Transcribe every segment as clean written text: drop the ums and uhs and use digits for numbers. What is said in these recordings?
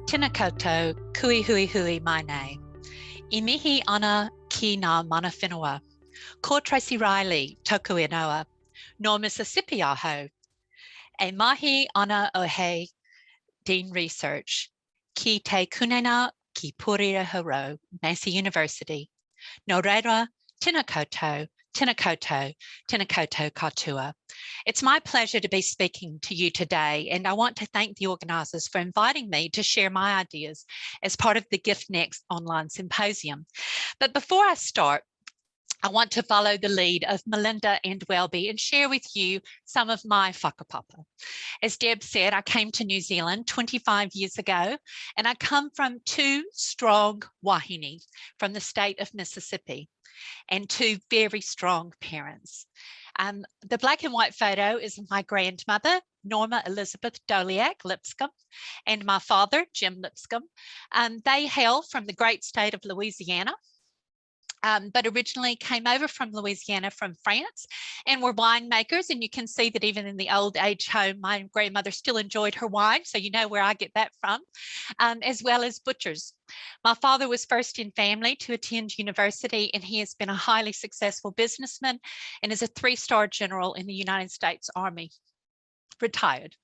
Tēnā koutou, kui hui hui mai nei. I mihi ana ki ngā mana whenua. Ko Tracy Riley, toku e noa. No Mississippi aho. E mahi ana o he Dean Research. Ki te kunena ki Purira Haro, Massey University. No reira, tēnā koutou, tēnā koutou, tēnā koutou katoa. It's my pleasure to be speaking to you today, and I want to thank the organisers for inviting me to share my ideas as part of the NEX online symposium. But before I start, I want to follow the lead of Melinda and Welby and share with you some of my whakapapa. As Deb said, I came to New Zealand 25 years ago, and I come from two strong wahine from the state of Mississippi and two very strong parents. The black and white photo is my grandmother, Norma Elizabeth Doliak Lipscomb, and my father, Jim Lipscomb. They hail from the great state of Louisiana, but originally came over from Louisiana from France and were winemakers. And you can see that even in the old age home, my grandmother still enjoyed her wine. So you know where I get that from, as well as butchers. My father was first in family to attend university, and he has been a highly successful businessman and is a 3-star general in the United States Army, retired.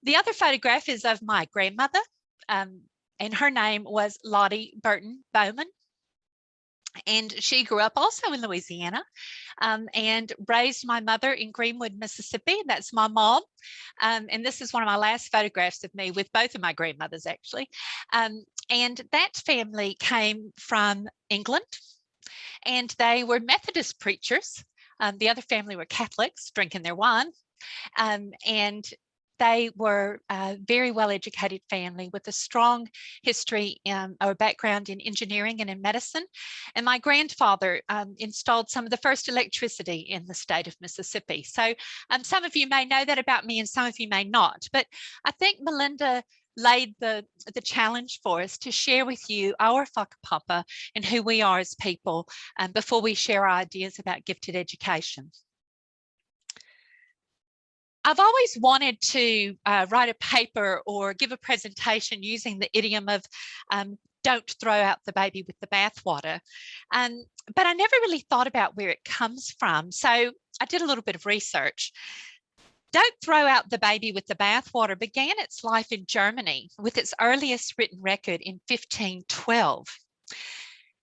The other photograph is of my grandmother, and her name was Lottie Burton Bowman. And she grew up also in Louisiana and raised my mother in Greenwood, Mississippi. That's my mom. And this is one of my last photographs of me with both of my grandmothers, actually. And that family came from England, and they were Methodist preachers. The other family were Catholics, drinking their wine. And they were a very well-educated family with a strong history or background in engineering and in medicine. And my grandfather installed some of the first electricity in the state of Mississippi. So some of you may know that about me and some of you may not. But I think Melinda laid the challenge for us to share with you our whakapapa and who we are as people before we share our ideas about gifted education. I've always wanted to write a paper or give a presentation using the idiom of don't throw out the baby with the bathwater. But I never really thought about where it comes from. So I did a little bit of research. Don't throw out the baby with the bathwater began its life in Germany with its earliest written record in 1512.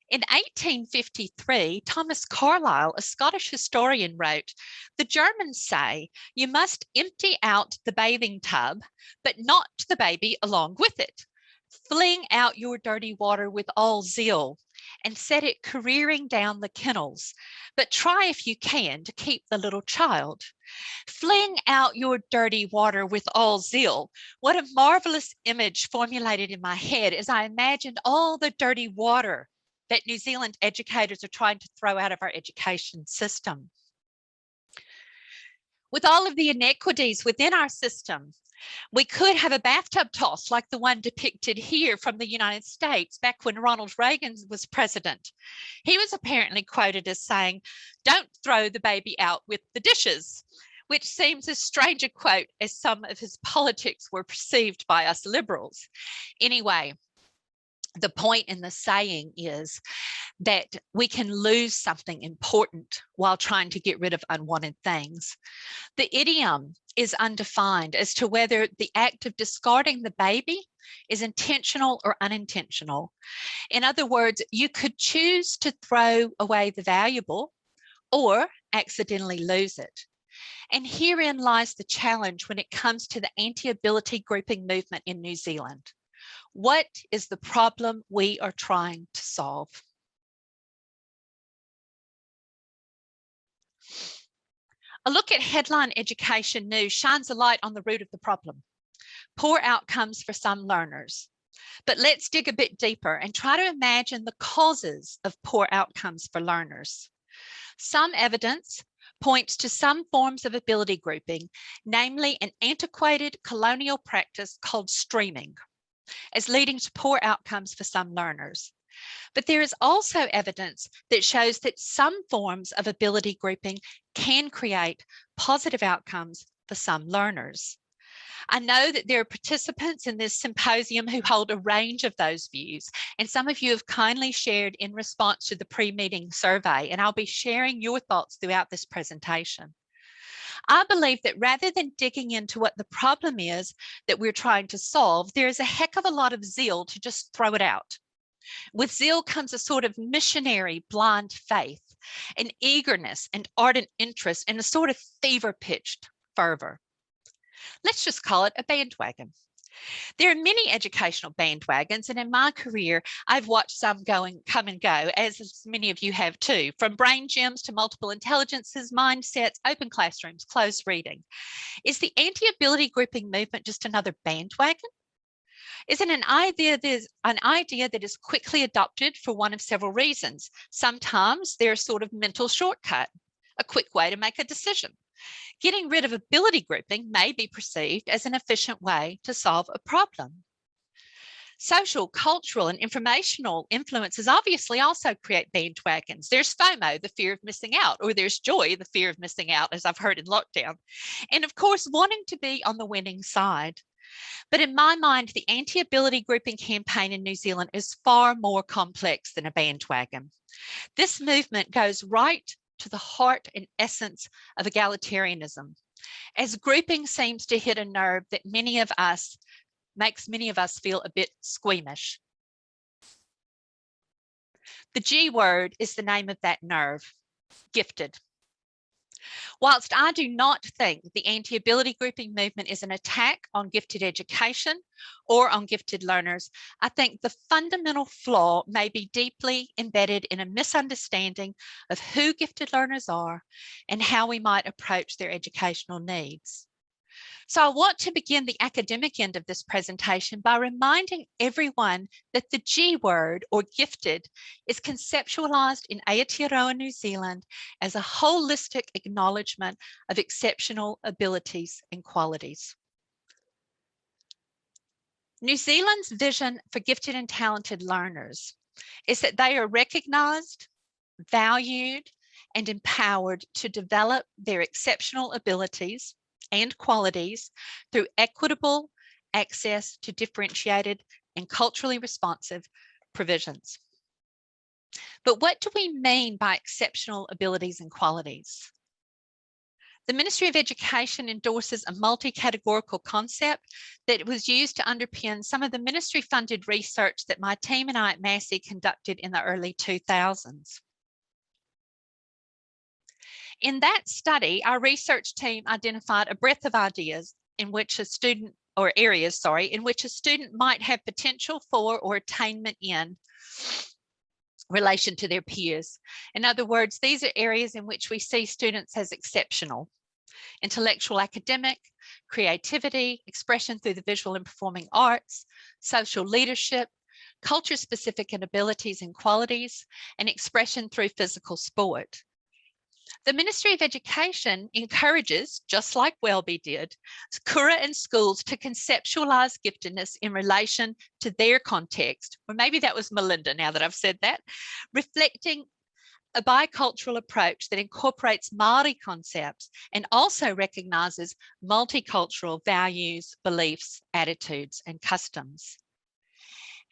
In 1853, Thomas Carlyle, a Scottish historian, wrote, "The Germans say you must empty out the bathing tub, but not the baby along with it. Fling out your dirty water with all zeal and set it careering down the kennels, but try if you can to keep the little child. Fling out your dirty water with all zeal." What a marvelous image formulated in my head as I imagined all the dirty water that New Zealand educators are trying to throw out of our education system. With all of the inequities within our system, we could have a bathtub toss like the one depicted here from the United States back when Ronald Reagan was president. He was apparently quoted as saying, "Don't throw the baby out with the dishes," which seems as strange a quote as some of his politics were perceived by us liberals. Anyway, the point in the saying is that we can lose something important while trying to get rid of unwanted things. The idiom is undefined as to whether the act of discarding the baby is intentional or unintentional. In other words, you could choose to throw away the valuable or accidentally lose it. And herein lies the challenge when it comes to the anti-ability grouping movement in New Zealand. What is the problem we are trying to solve? A look at headline education news shines a light on the root of the problem: poor outcomes for some learners. But let's dig a bit deeper and try to imagine the causes of poor outcomes for learners. Some evidence points to some forms of ability grouping, namely an antiquated colonial practice called streaming, as leading to poor outcomes for some learners. But there is also evidence that shows that some forms of ability grouping can create positive outcomes for some learners. I know that there are participants in this symposium who hold a range of those views, and some of you have kindly shared in response to the pre-meeting survey, and I'll be sharing your thoughts throughout this presentation. I believe that rather than digging into what the problem is that we're trying to solve, there is a heck of a lot of zeal to just throw it out. With zeal comes a sort of missionary blind faith, an eagerness and ardent interest, and a sort of fever-pitched fervor. Let's just call it a bandwagon. There are many educational bandwagons, and in my career, I've watched some come and go, as many of you have too, from brain gyms to multiple intelligences, mindsets, open classrooms, closed reading. Is the anti-ability grouping movement just another bandwagon? Is it an idea that is quickly adopted for one of several reasons? Sometimes they're a sort of mental shortcut, a quick way to make a decision. Getting rid of ability grouping may be perceived as an efficient way to solve a problem. Social, cultural, and informational influences obviously also create bandwagons. There's FOMO, the fear of missing out, or there's joy, the fear of missing out, as I've heard in lockdown. And of course, wanting to be on the winning side. But in my mind, the anti-ability grouping campaign in New Zealand is far more complex than a bandwagon. This movement goes right to the heart and essence of egalitarianism, as grouping seems to hit a nerve that makes many of us feel a bit squeamish. The G word is the name of that nerve, gifted. Whilst I do not think the anti-ability grouping movement is an attack on gifted education or on gifted learners, I think the fundamental flaw may be deeply embedded in a misunderstanding of who gifted learners are and how we might approach their educational needs. So I want to begin the academic end of this presentation by reminding everyone that the G word, or gifted, is conceptualized in Aotearoa, New Zealand as a holistic acknowledgement of exceptional abilities and qualities. New Zealand's vision for gifted and talented learners is that they are recognized, valued, and empowered to develop their exceptional abilities and qualities through equitable access to differentiated and culturally responsive provisions. But what do we mean by exceptional abilities and qualities? The Ministry of Education endorses a multi-categorical concept that was used to underpin some of the ministry-funded research that my team and I at Massey conducted in the early 2000s. In that study, our research team identified a breadth of ideas in which a student, or areas, in which a student might have potential for or attainment in relation to their peers. In other words, these are areas in which we see students as exceptional: intellectual, academic, creativity, expression through the visual and performing arts, social leadership, culture-specific abilities and qualities, and expression through physical sport. The Ministry of Education encourages, just like Welby did, kura and schools to conceptualise giftedness in relation to their context, or maybe that was Melinda now that I've said that, reflecting a bicultural approach that incorporates Māori concepts and also recognises multicultural values, beliefs, attitudes, and customs.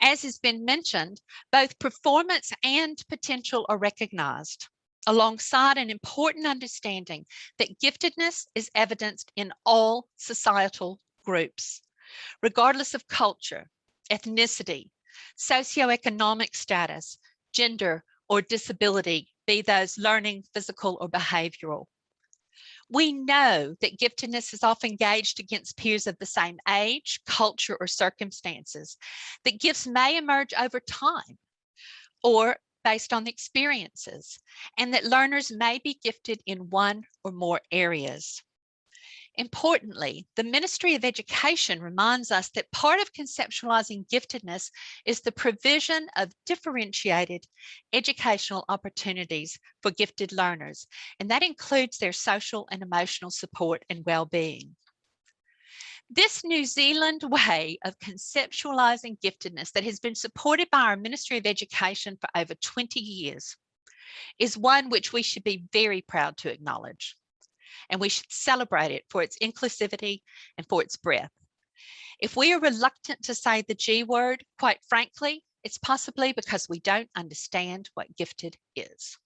As has been mentioned, both performance and potential are recognised, alongside an important understanding that giftedness is evidenced in all societal groups, regardless of culture, ethnicity, socioeconomic status, gender, or disability, be those learning, physical, or behavioural. We know that giftedness is often gauged against peers of the same age, culture, or circumstances, that gifts may emerge over time or based on experiences, and that learners may be gifted in one or more areas. Importantly, the Ministry of Education reminds us that part of conceptualising giftedness is the provision of differentiated educational opportunities for gifted learners, and that includes their social and emotional support and well-being. This New Zealand way of conceptualising giftedness that has been supported by our Ministry of Education for over 20 years is one which we should be very proud to acknowledge, and we should celebrate it for its inclusivity and for its breadth. If we are reluctant to say the G word, quite frankly, it's possibly because we don't understand what gifted is.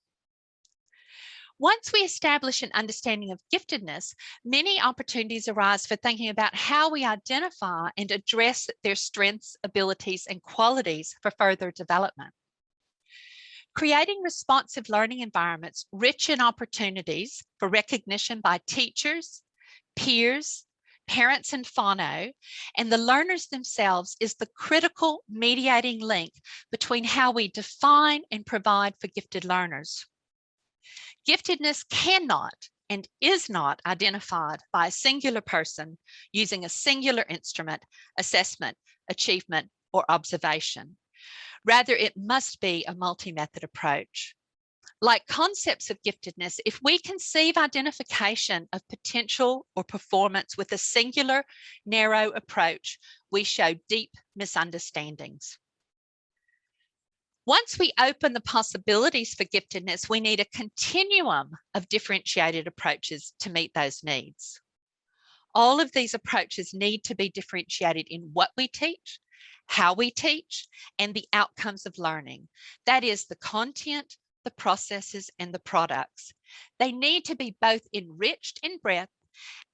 Once we establish an understanding of giftedness, many opportunities arise for thinking about how we identify and address their strengths, abilities, and qualities for further development. Creating responsive learning environments rich in opportunities for recognition by teachers, peers, parents and whānau, and the learners themselves is the critical mediating link between how we define and provide for gifted learners. Giftedness cannot and is not identified by a singular person using a singular instrument, assessment, achievement, or observation. Rather, it must be a multi-method approach. Like concepts of giftedness, if we conceive identification of potential or performance with a singular, narrow approach, we show deep misunderstandings. Once we open the possibilities for giftedness, we need a continuum of differentiated approaches to meet those needs. All of these approaches need to be differentiated in what we teach, how we teach, and the outcomes of learning. That is the content, the processes, and the products. They need to be both enriched in breadth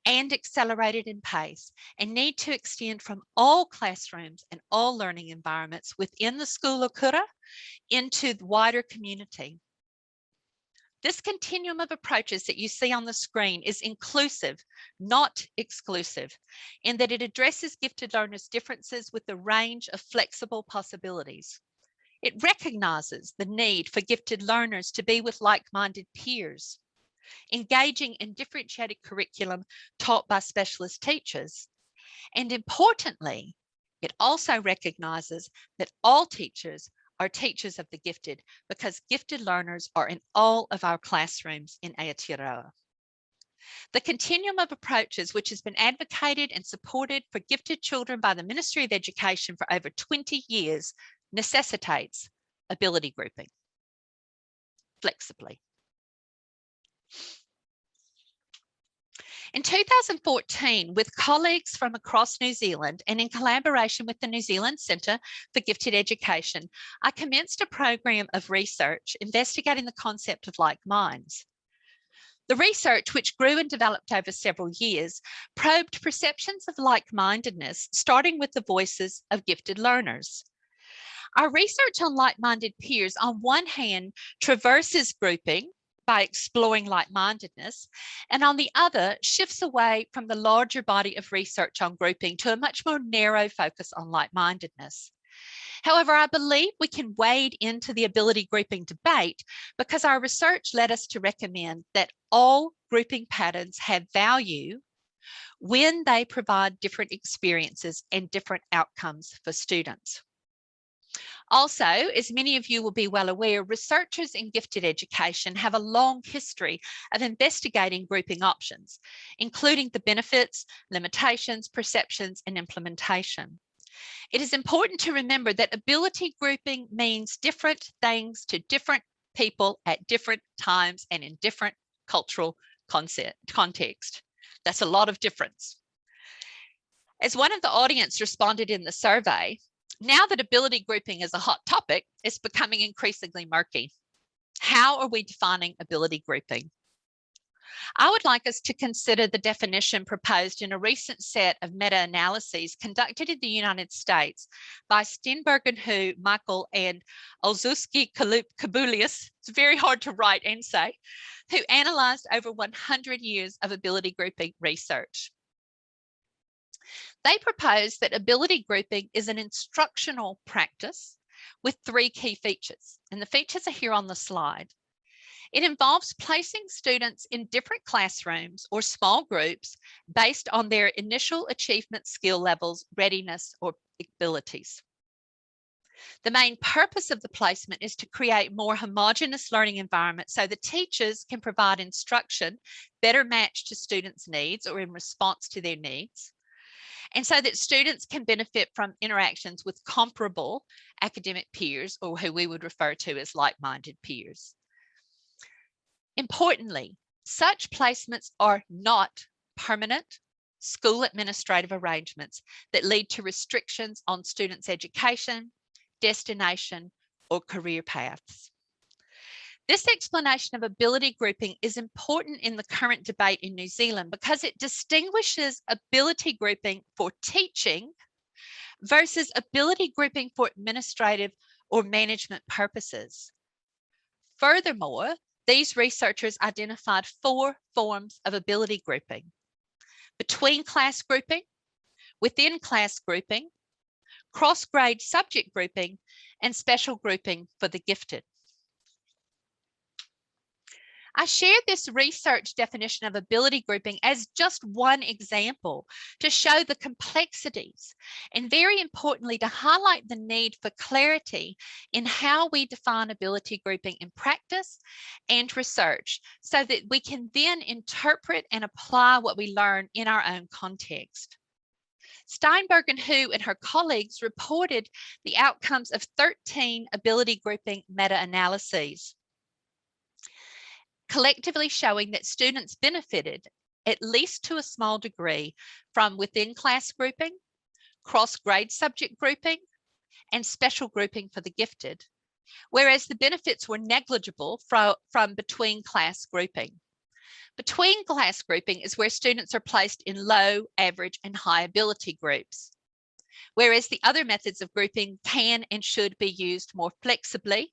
and accelerated in pace, and need to extend from all classrooms and all learning environments within the school or kura into the wider community. This continuum of approaches that you see on the screen is inclusive, not exclusive, in that it addresses gifted learners' differences with a range of flexible possibilities. It recognizes the need for gifted learners to be with like-minded peers, engaging in differentiated curriculum taught by specialist teachers. And importantly, it also recognizes that all teachers are teachers of the gifted, because gifted learners are in all of our classrooms in Aotearoa. The continuum of approaches, which has been advocated and supported for gifted children by the Ministry of Education for over 20 years, necessitates ability grouping flexibly. In 2014, with colleagues from across New Zealand and in collaboration with the New Zealand Centre for Gifted Education, I commenced a program of research investigating the concept of like minds. The research, which grew and developed over several years, probed perceptions of like-mindedness, starting with the voices of gifted learners. Our research on like-minded peers, on one hand, traverses grouping by exploring like-mindedness, and on the other, shifts away from the larger body of research on grouping to a much more narrow focus on like-mindedness. However, I believe we can wade into the ability grouping debate because our research led us to recommend that all grouping patterns have value when they provide different experiences and different outcomes for students. Also, as many of you will be well aware, researchers in gifted education have a long history of investigating grouping options, including the benefits, limitations, perceptions, and implementation. It is important to remember that ability grouping means different things to different people at different times and in different cultural context. That's a lot of difference. As one of the audience responded in the survey, now that ability grouping is a hot topic, it's becoming increasingly murky. How are we defining ability grouping? I would like us to consider the definition proposed in a recent set of meta-analyses conducted in the United States by Stenberg Hu, Michael, and Olszewski Kabulius, it's very hard to write and say, who analysed over 100 years of ability grouping research. They propose that ability grouping is an instructional practice with 3 key features, and the features are here on the slide. It involves placing students in different classrooms or small groups based on their initial achievement skill levels, readiness, or abilities. The main purpose of the placement is to create more homogeneous learning environments so the teachers can provide instruction better matched to students' needs or in response to their needs, and so that students can benefit from interactions with comparable academic peers, or who we would refer to as like-minded peers. Importantly, such placements are not permanent, school administrative arrangements that lead to restrictions on students' education, destination, or career paths. This explanation of ability grouping is important in the current debate in New Zealand because it distinguishes ability grouping for teaching versus ability grouping for administrative or management purposes. Furthermore, these researchers identified 4 forms of ability grouping: between class grouping, within class grouping, cross-grade subject grouping, and special grouping for the gifted. I shared this research definition of ability grouping as just one example to show the complexities and, very importantly, to highlight the need for clarity in how we define ability grouping in practice and research so that we can then interpret and apply what we learn in our own context. Steinberg and Hu and her colleagues reported the outcomes of 13 ability grouping meta-analyses, collectively showing that students benefited, at least to a small degree, from within class grouping, cross-grade subject grouping, and special grouping for the gifted, whereas the benefits were negligible from between class grouping. Between class grouping is where students are placed in low, average, and high ability groups, whereas the other methods of grouping can and should be used more flexibly,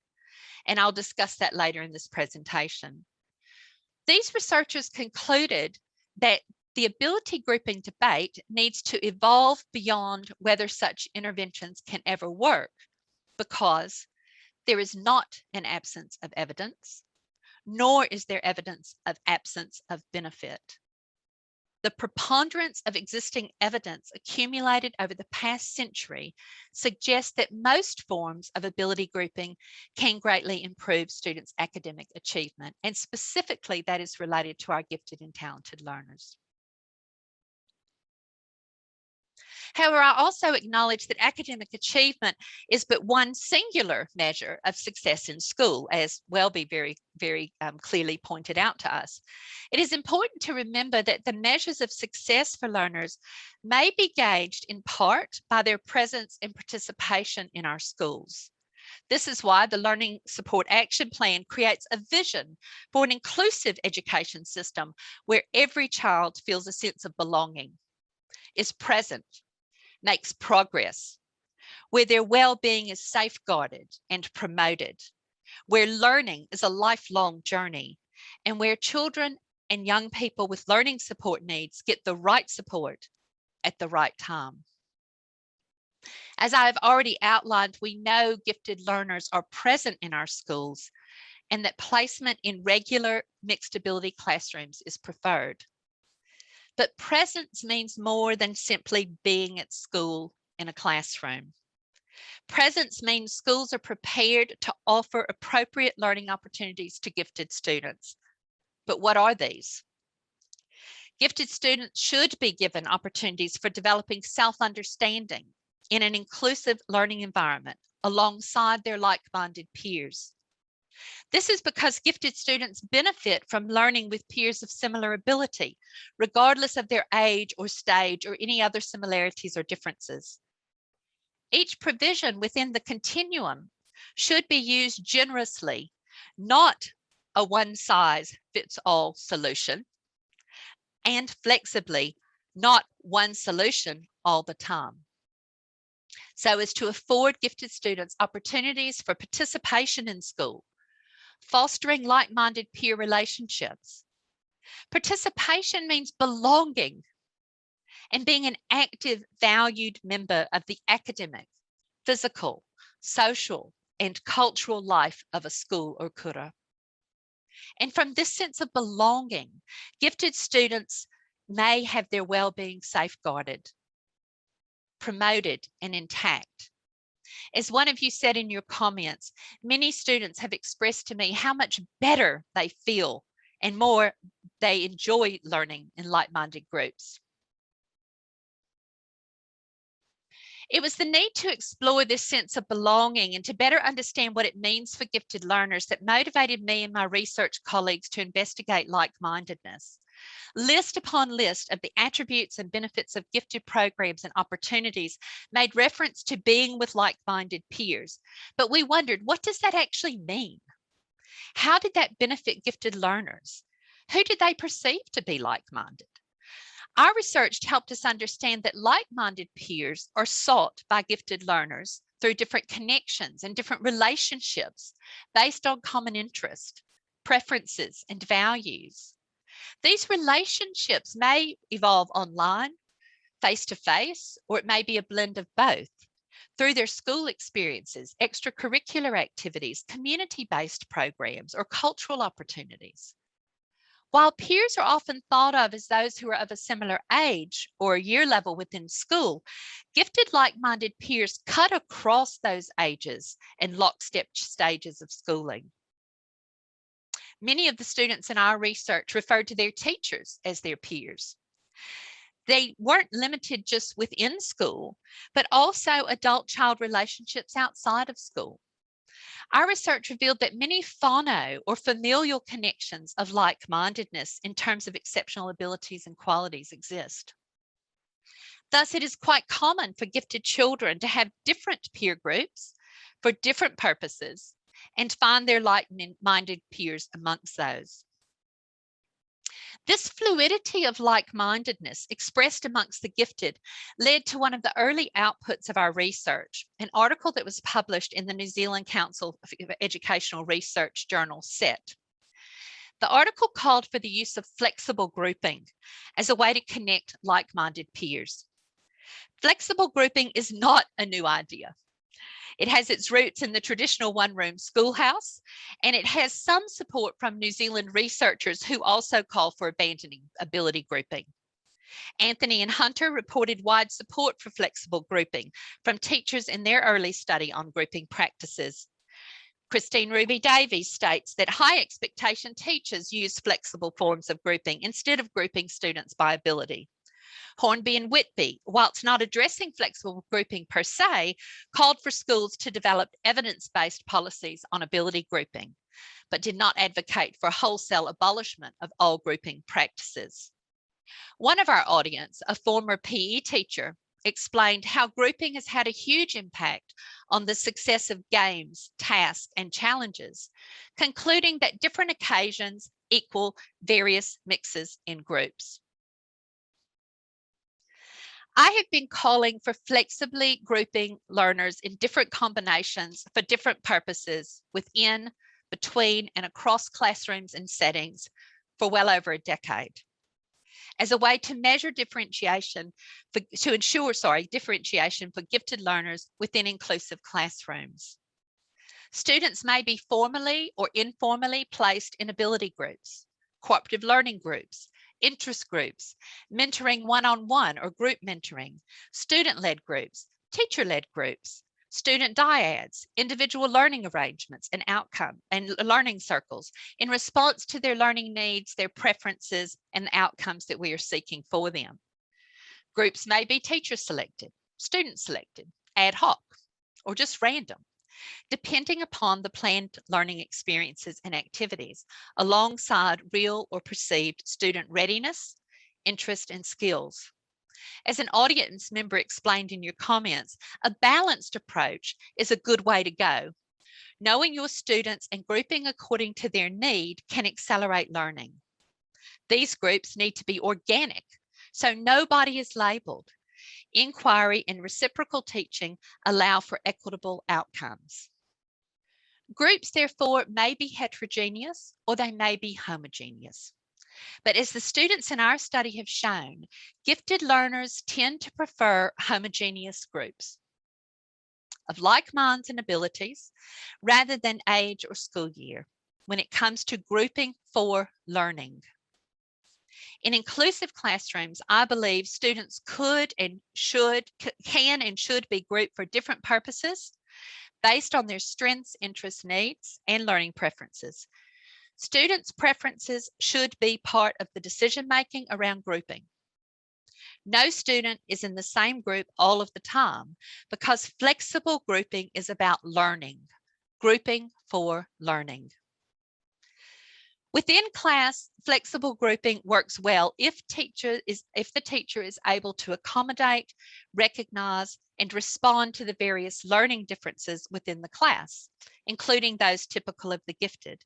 and I'll discuss that later in this presentation. These researchers concluded that the ability grouping debate needs to evolve beyond whether such interventions can ever work, because there is not an absence of evidence, nor is there evidence of absence of benefit. The preponderance of existing evidence accumulated over the past century suggests that most forms of ability grouping can greatly improve students' academic achievement, and specifically that is related to our gifted and talented learners. However, I also acknowledge that academic achievement is but one singular measure of success in school, as Welby very clearly pointed out to us. It is important to remember that the measures of success for learners may be gauged in part by their presence and participation in our schools. This is why the Learning Support Action Plan creates a vision for an inclusive education system where every child feels a sense of belonging, is present, makes progress, where their well-being is safeguarded and promoted, where learning is a lifelong journey, and where children and young people with learning support needs get the right support at the right time. As I have already outlined, we know gifted learners are present in our schools and that placement in regular mixed ability classrooms is preferred. But presence means more than simply being at school in a classroom. Presence means schools are prepared to offer appropriate learning opportunities to gifted students. But what are these? Gifted students should be given opportunities for developing self-understanding in an inclusive learning environment alongside their like-minded peers. This is because gifted students benefit from learning with peers of similar ability, regardless of their age or stage or any other similarities or differences. Each provision within the continuum should be used generously, not a one-size-fits-all solution, and flexibly, not one solution all the time, so as to afford gifted students opportunities for participation in school, fostering like-minded peer relationships. Participation means belonging and being an active, valued member of the academic, physical, social, and cultural life of a school or kura. And from this sense of belonging, gifted students may have their well-being safeguarded, promoted, and intact. As one of you said in your comments, many students have expressed to me how much better they feel and more they enjoy learning in like-minded groups. It was the need to explore this sense of belonging and to better understand what it means for gifted learners that motivated me and my research colleagues to investigate like-mindedness. List upon list of the attributes and benefits of gifted programs and opportunities made reference to being with like-minded peers. But we wondered, what does that actually mean? How did that benefit gifted learners? Who did they perceive to be like-minded? Our research helped us understand that like-minded peers are sought by gifted learners through different connections and different relationships based on common interest, preferences, and values. These relationships may evolve online, face-to-face, or it may be a blend of both through their school experiences, extracurricular activities, community-based programs, or cultural opportunities. While peers are often thought of as those who are of a similar age or year level within school, gifted like-minded peers cut across those ages and lockstep stages of schooling. Many of the students in our research referred to their teachers as their peers. They weren't limited just within school, but also adult-child relationships outside of school. Our research revealed that many whānau or familial connections of like-mindedness in terms of exceptional abilities and qualities exist. Thus, it is quite common for gifted children to have different peer groups for different purposes and find their like-minded peers amongst those. This fluidity of like-mindedness expressed amongst the gifted led to one of the early outputs of our research, an article that was published in the New Zealand Council of Educational Research journal, SET. The article called for the use of flexible grouping as a way to connect like-minded peers. Flexible grouping is not a new idea. It has its roots in the traditional one-room schoolhouse, and it has some support from New Zealand researchers who also call for abandoning ability grouping. Anthony and Hunter reported wide support for flexible grouping from teachers in their early study on grouping practices. Christine Ruby Davies states that high expectation teachers use flexible forms of grouping instead of grouping students by ability. Hornby and Whitby, whilst not addressing flexible grouping per se, called for schools to develop evidence-based policies on ability grouping, but did not advocate for wholesale abolishment of all grouping practices. One of our audience, a former PE teacher, explained how grouping has had a huge impact on the success of games, tasks, and challenges, concluding that different occasions equal various mixes in groups. I have been calling for flexibly grouping learners in different combinations for different purposes within, between, and across classrooms and settings for well over a decade, as a way to measure differentiation, to ensure differentiation for gifted learners within inclusive classrooms. Students may be formally or informally placed in ability groups, cooperative learning groups, interest groups, mentoring one-on-one or group mentoring, student-led groups, teacher-led groups, student dyads, individual learning arrangements and outcome and learning circles in response to their learning needs, their preferences, and the outcomes that we are seeking for them. Groups may be teacher selected, student selected, ad hoc, or just random, depending upon the planned learning experiences and activities, alongside real or perceived student readiness, interest, and skills. As an audience member explained in your comments, a balanced approach is a good way to go. Knowing your students and grouping according to their need can accelerate learning. These groups need to be organic, so nobody is labeled. Inquiry and reciprocal teaching allow for equitable outcomes. Groups, therefore, may be heterogeneous or they may be homogeneous. But as the students in our study have shown, gifted learners tend to prefer homogeneous groups of like minds and abilities rather than age or school year when it comes to grouping for learning. In inclusive classrooms, I believe students can and should be grouped for different purposes based on their strengths, interests, needs, and learning preferences. Students' preferences should be part of the decision-making around grouping. No student is in the same group all of the time because flexible grouping is about learning, grouping for learning. Within class, flexible grouping works well if the teacher is able to accommodate, recognize, and respond to the various learning differences within the class, including those typical of the gifted.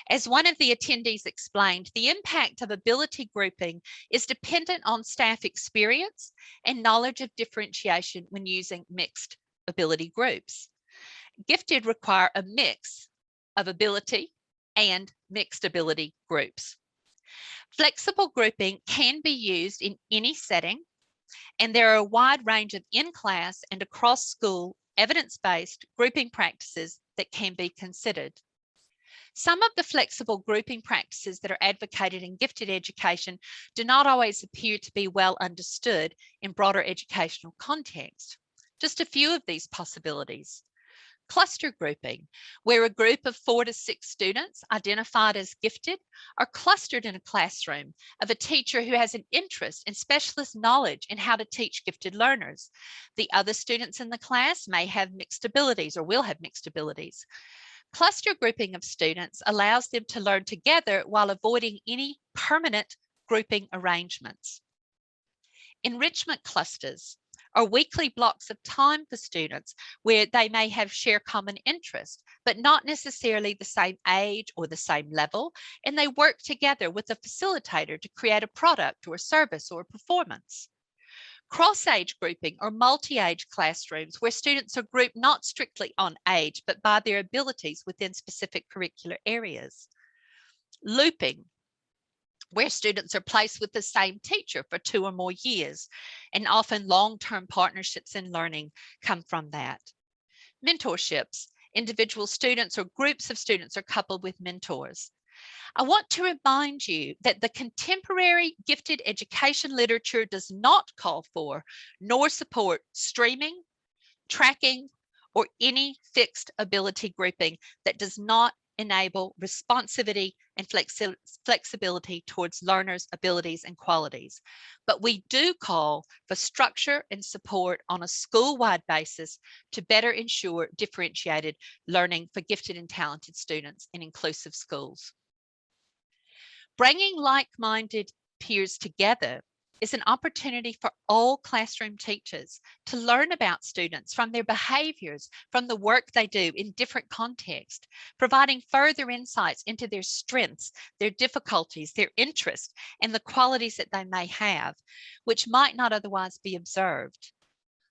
As one of the attendees explained, the impact of ability grouping is dependent on staff experience and knowledge of differentiation when using mixed ability groups. Gifted require a mix of ability and mixed ability groups. Flexible grouping can be used in any setting, and there are a wide range of in-class and across-school evidence-based grouping practices that can be considered. Some of the flexible grouping practices that are advocated in gifted education do not always appear to be well understood in broader educational context. Just a few of these possibilities. Cluster grouping, where a group of 4 to 6 students identified as gifted are clustered in a classroom of a teacher who has an interest and specialist knowledge in how to teach gifted learners. The other students in the class may have mixed abilities or will have mixed abilities. Cluster grouping of students allows them to learn together while avoiding any permanent grouping arrangements. Enrichment clusters are weekly blocks of time for students where they may have share common interest, but not necessarily the same age or the same level, and they work together with a facilitator to create a product or a service or a performance. Cross-age grouping or multi-age classrooms where students are grouped not strictly on age, but by their abilities within specific curricular areas. Looping, where students are placed with the same teacher for 2 or more years, and often long-term partnerships in learning come from that. Mentorships, individual students or groups of students are coupled with mentors. I want to remind you that the contemporary gifted education literature does not call for nor support streaming, tracking, or any fixed ability grouping that does not enable responsivity and flexibility towards learners' abilities and qualities. But we do call for structure and support on a school-wide basis to better ensure differentiated learning for gifted and talented students in inclusive schools. Bringing like-minded peers together is an opportunity for all classroom teachers to learn about students from their behaviors, from the work they do in different contexts, providing further insights into their strengths, their difficulties, their interests, and the qualities that they may have, which might not otherwise be observed.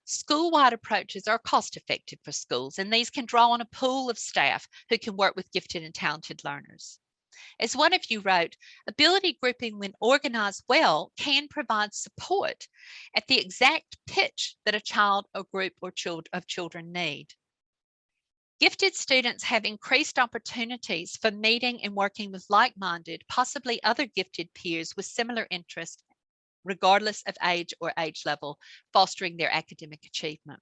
School-wide approaches are cost-effective for schools, and these can draw on a pool of staff who can work with gifted and talented learners. As one of you wrote, ability grouping, when organized well, can provide support at the exact pitch that a child or group or of children need. Gifted students have increased opportunities for meeting and working with like-minded, possibly other gifted peers with similar interests, regardless of age or age level, fostering their academic achievement.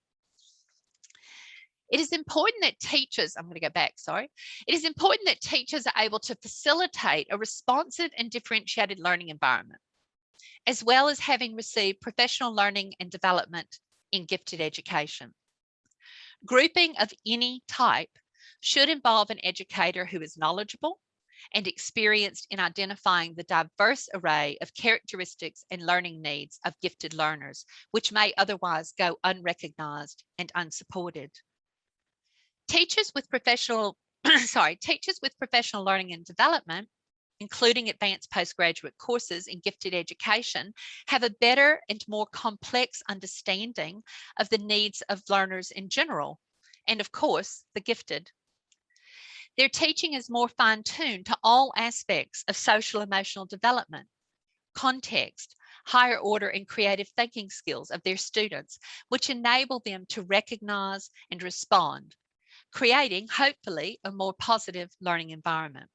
It is important that teachers, It is important that teachers are able to facilitate a responsive and differentiated learning environment, as well as having received professional learning and development in gifted education. Grouping of any type should involve an educator who is knowledgeable and experienced in identifying the diverse array of characteristics and learning needs of gifted learners, which may otherwise go unrecognized and unsupported. Teachers with professional learning and development, including advanced postgraduate courses in gifted education, have a better and more complex understanding of the needs of learners in general, and of course, the gifted. Their teaching is more fine-tuned to all aspects of social emotional development, context, higher order and creative thinking skills of their students, which enable them to recognize and respond, creating, hopefully, a more positive learning environment.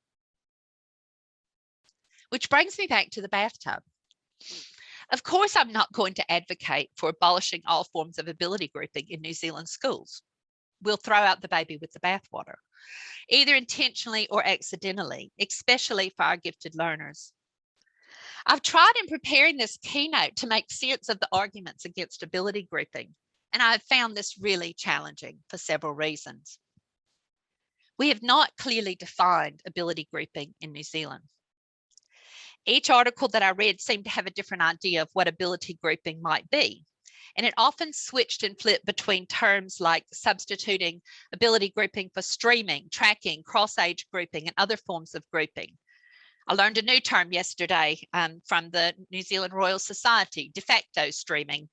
Which brings me back to the bathtub. Of course, I'm not going to advocate for abolishing all forms of ability grouping in New Zealand schools. We'll throw out the baby with the bathwater, either intentionally or accidentally, especially for our gifted learners. I've tried in preparing this keynote to make sense of the arguments against ability grouping, and I've found this really challenging for several reasons. We have not clearly defined ability grouping in New Zealand. Each article that I read seemed to have a different idea of what ability grouping might be. And it often switched and flipped between terms like substituting ability grouping for streaming, tracking, cross-age grouping, and other forms of grouping. I learned a new term yesterday from the New Zealand Royal Society, de facto streaming.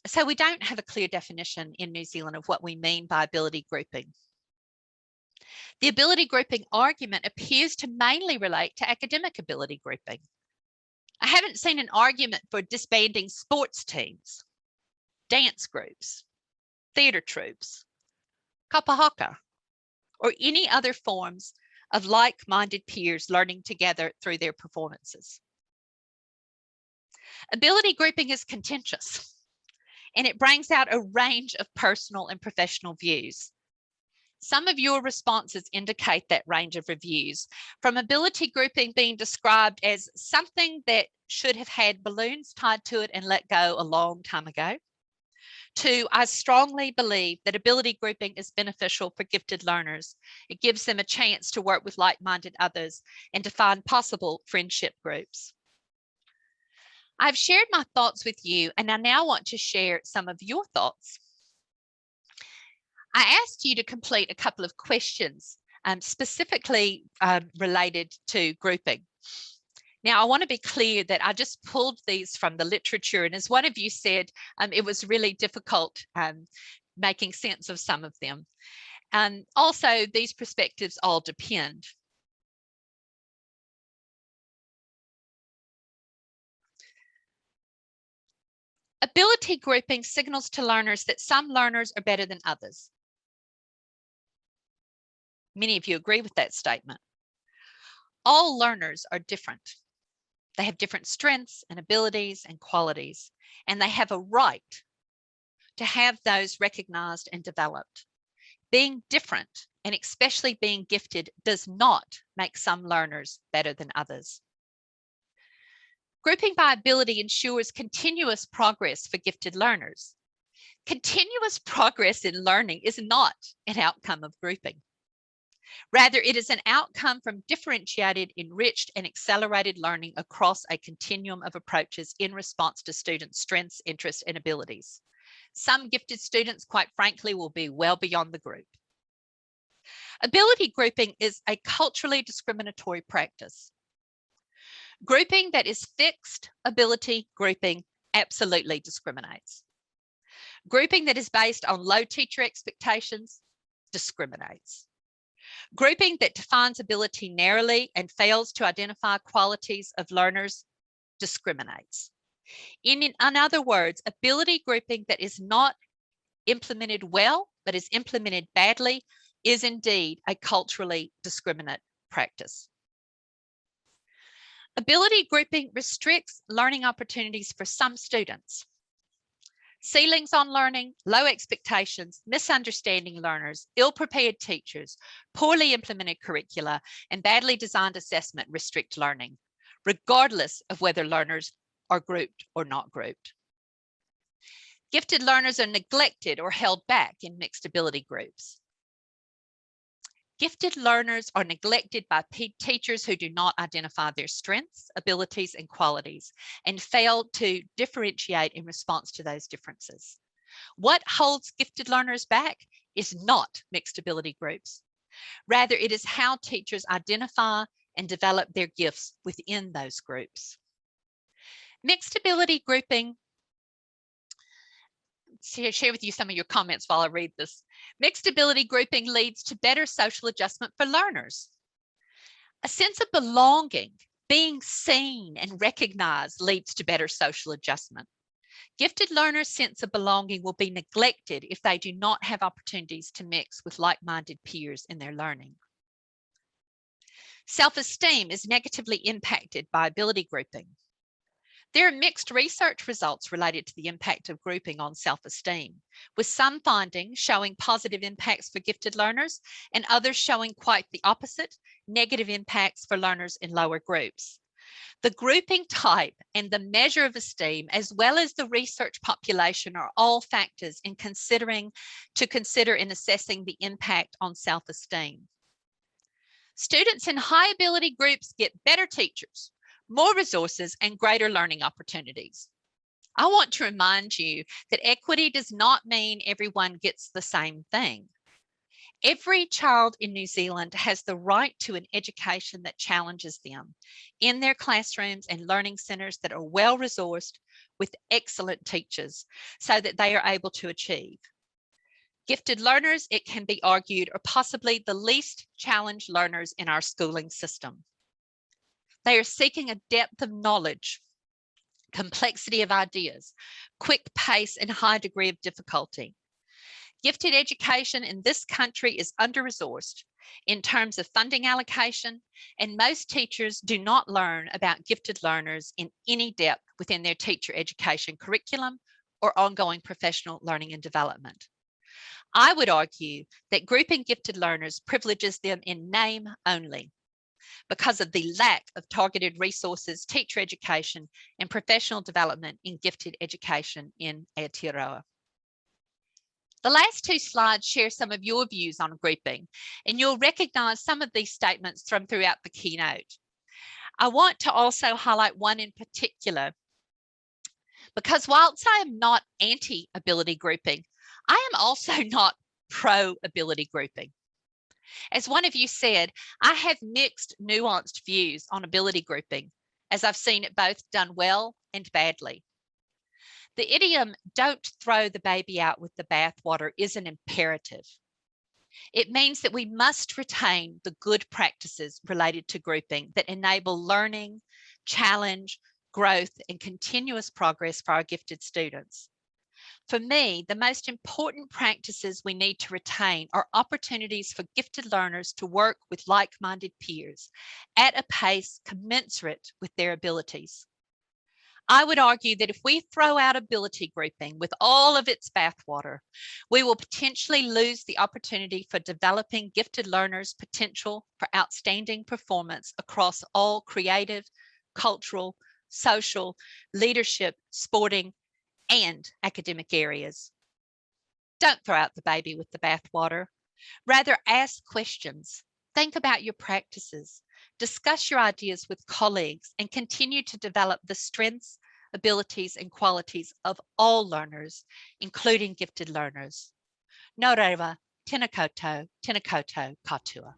So we don't have a clear definition in New Zealand of what we mean by ability grouping. The ability grouping argument appears to mainly relate to academic ability grouping. I haven't seen an argument for disbanding sports teams, dance groups, theatre troupes, kapa haka, or any other forms of like-minded peers learning together through their performances. Ability grouping is contentious, and it brings out a range of personal and professional views. Some of your responses indicate that range of reviews, from ability grouping being described as something that should have had balloons tied to it and let go a long time ago, to I strongly believe that ability grouping is beneficial for gifted learners. It gives them a chance to work with like-minded others and to find possible friendship groups. I've shared my thoughts with you, and I now want to share some of your thoughts. I asked you to complete a couple of questions specifically related to grouping. Now, I want to be clear that I just pulled these from the literature, and as one of you said, it was really difficult making sense of some of them. Also, these perspectives all depend. Ability grouping signals to learners that some learners are better than others. Many of you agree with that statement. All learners are different. They have different strengths and abilities and qualities, and they have a right to have those recognized and developed. Being different, and especially being gifted, does not make some learners better than others. Grouping by ability ensures continuous progress for gifted learners. Continuous progress in learning is not an outcome of grouping. Rather, it is an outcome from differentiated, enriched, and accelerated learning across a continuum of approaches in response to students' strengths, interests, and abilities. Some gifted students, quite frankly, will be well beyond the group. Ability grouping is a culturally discriminatory practice. Grouping that is fixed ability grouping absolutely discriminates. Grouping that is based on low teacher expectations discriminates. Grouping that defines ability narrowly and fails to identify qualities of learners discriminates. In other words, ability grouping that is not implemented well, but is implemented badly, is indeed a culturally discriminate practice. Ability grouping restricts learning opportunities for some students. Ceilings on learning, low expectations, misunderstanding learners, ill-prepared teachers, poorly implemented curricula, and badly designed assessment restrict learning, regardless of whether learners are grouped or not grouped. Gifted learners are neglected or held back in mixed ability groups. Gifted learners are neglected by teachers who do not identify their strengths, abilities, and qualities, and fail to differentiate in response to those differences. What holds gifted learners back is not mixed ability groups. Rather, it is how teachers identify and develop their gifts within those groups. Mixed ability grouping, share with you some of your comments while I read this. Mixed ability grouping leads to better social adjustment for learners. A sense of belonging, being seen and recognized, leads to better social adjustment. Gifted learners' sense of belonging will be neglected if they do not have opportunities to mix with like-minded peers in their learning. Self-esteem is negatively impacted by ability grouping. There are mixed research results related to the impact of grouping on self-esteem, with some findings showing positive impacts for gifted learners and others showing quite the opposite, negative impacts for learners in lower groups. The grouping type and the measure of esteem, as well as the research population, are all factors to consider in assessing the impact on self-esteem. Students in high ability groups get better teachers, more resources, and greater learning opportunities. I want to remind you that equity does not mean everyone gets the same thing. Every child in New Zealand has the right to an education that challenges them in their classrooms and learning centres that are well resourced with excellent teachers so that they are able to achieve. Gifted learners, it can be argued, are possibly the least challenged learners in our schooling system. They are seeking a depth of knowledge, complexity of ideas, quick pace, and high degree of difficulty. Gifted education in this country is under-resourced in terms of funding allocation, and most teachers do not learn about gifted learners in any depth within their teacher education curriculum or ongoing professional learning and development. I would argue that grouping gifted learners privileges them in name only because of the lack of targeted resources, teacher education, and professional development in gifted education in Aotearoa. The last two slides share some of your views on grouping, and you'll recognise some of these statements throughout the keynote. I want to also highlight one in particular, because whilst I am not anti-ability grouping, I am also not pro-ability grouping. As one of you said, I have mixed, nuanced views on ability grouping, as I've seen it both done well and badly. The idiom, "don't throw the baby out with the bathwater," is an imperative. It means that we must retain the good practices related to grouping that enable learning, challenge, growth, and continuous progress for our gifted students. For me, the most important practices we need to retain are opportunities for gifted learners to work with like-minded peers at a pace commensurate with their abilities. I would argue that if we throw out ability grouping with all of its bathwater, we will potentially lose the opportunity for developing gifted learners' potential for outstanding performance across all creative, cultural, social, leadership, sporting, and academic areas. Don't throw out the baby with the bathwater. Rather, ask questions. Think about your practices. Discuss your ideas with colleagues and continue to develop the strengths, abilities, and qualities of all learners, including gifted learners. Nō reira, tēnā koutou, katua.